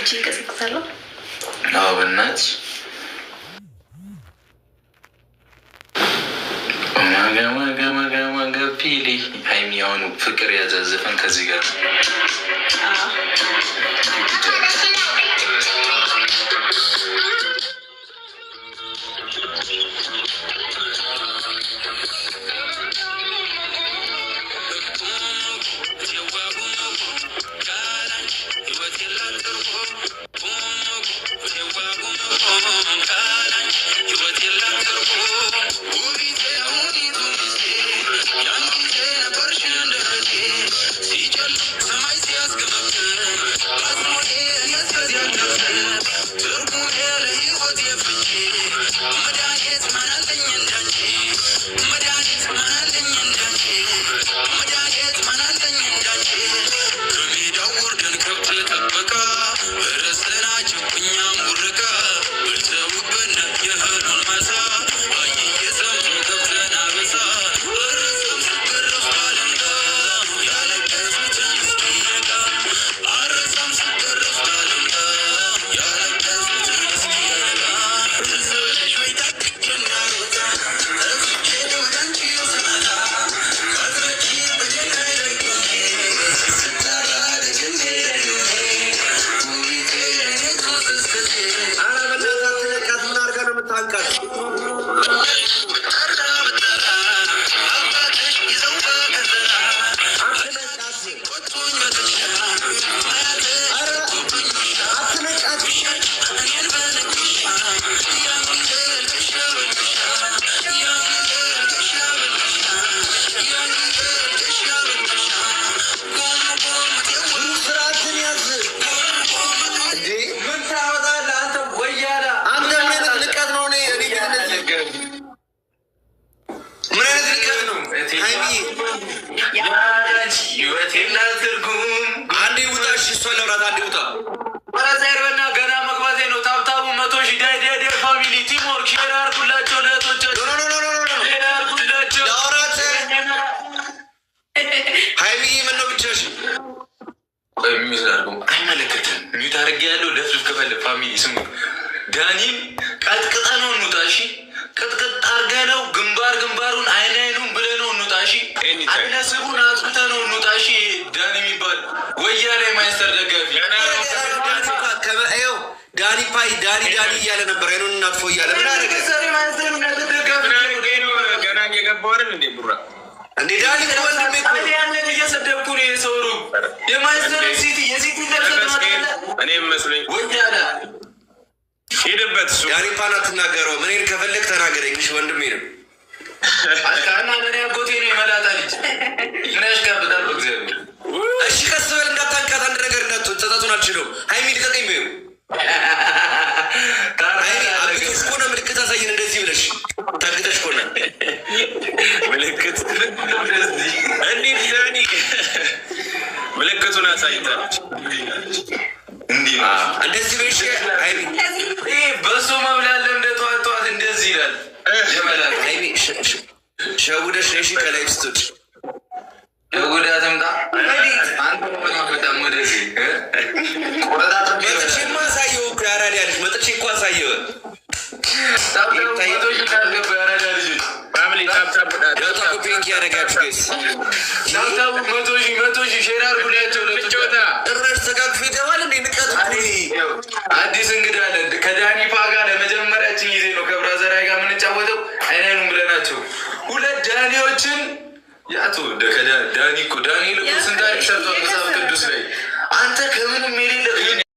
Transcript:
አንቺን ቀሰቅሳለሁ። አዎ በእናትሽ ማጋ ፒሊ ሀይሚ የሆኑ ፍቅር ያዘዘፈን ከዚህ ጋር አይመለከትም። ሚዩት አድርጌ ያለው ለፍልፍ ከፈለ ፋሚሊ ስሙ ዳኒም ቀጥቅጠ ነው እንውጣሺ። ቅጥቅጥ አድርገ ነው ግንባሩን አይኑን ብለ ነው እንውጣሺ። አነስቡን አጥፍተ ነው እንውጣሺ። ዳኒ የሚባል ወያኔ ማይስተር ደጋፊ ዳኒ ፓይ ዳኒ እያለ ነበር። አይኑን እናጥፎ እያለ ምን አደረገ? ገና እየገባሁ አይደል እንዴ ቡራ እንዴ ዳኒ ወንድሜ እኮ ያንን እየሰደብኩ ነው የሰውሩ የማይስተር ሲቲ የሲቲ ደርሰት እኔም መስሎኝ ወያኔ ሄደበት እሱ ዳኒ ፓና ትናገረው ምን ከፈለክ ተናገረኝ። እሺ ወንድሜ ነው አስካና ለኔ አጎቴ ነው የመላጣ ልጅ ምን ያሽጋብታል በእግዚአብሔር። እሺ ቀስ በል እንዳታንቃት አንድ ነገር እንዳትሆን ጸጸቱን አልችለውም። ሃይሚ ልቀቀኝ በይው ሃይሚ አብቶሽ ኮነ ምልክት አሳየን እንደዚህ ብለሽ ታግተሽ ኮነ ምልክት እንዴት ዳኒ ምልክቱን አሳይታለች እንዲህ እንደዚህ በሽ ሃይሚ በሱ መብላለ እንደ ጠዋት እንደዚህ ይላል የመላጣ ሃይሚ ሸውደሽ ነሽ ከላይ ስትወጪ የጉዳትም ጣ አንተ በጣም ወደዚህ ቆረጣት መጥቼማ አሳየው እኮ ያራዳ ልጅ መጥቼ እኮ አሳየው ታይቶሽ ካልገባ ያራዳ ልጅ ፋሚሊ ታፕ ዳታ ኮፒንግ ያደርጋችሁ ጋይስ ዳታ መቶ ሺህ ሼር አድርጉላቸው ለጥጮታ እረስ ተጋግፎ ይተዋል እንዴ ንቀት አዲስ እንግዳ አለ ከዳኒ ፓጋ ለመጀመሪያችን ጊዜ ነው ከብራዘራይ ጋር የምንጫወተው አይናኑን ብለናቸው ሁለት ዳኒዎችን ያቱ ዳኒ እኮ ዳኒ ልኩ ስንታሪክ ሰርቷል መጽሐፍ ቅዱስ ላይ አንተ ከምንም የሌለ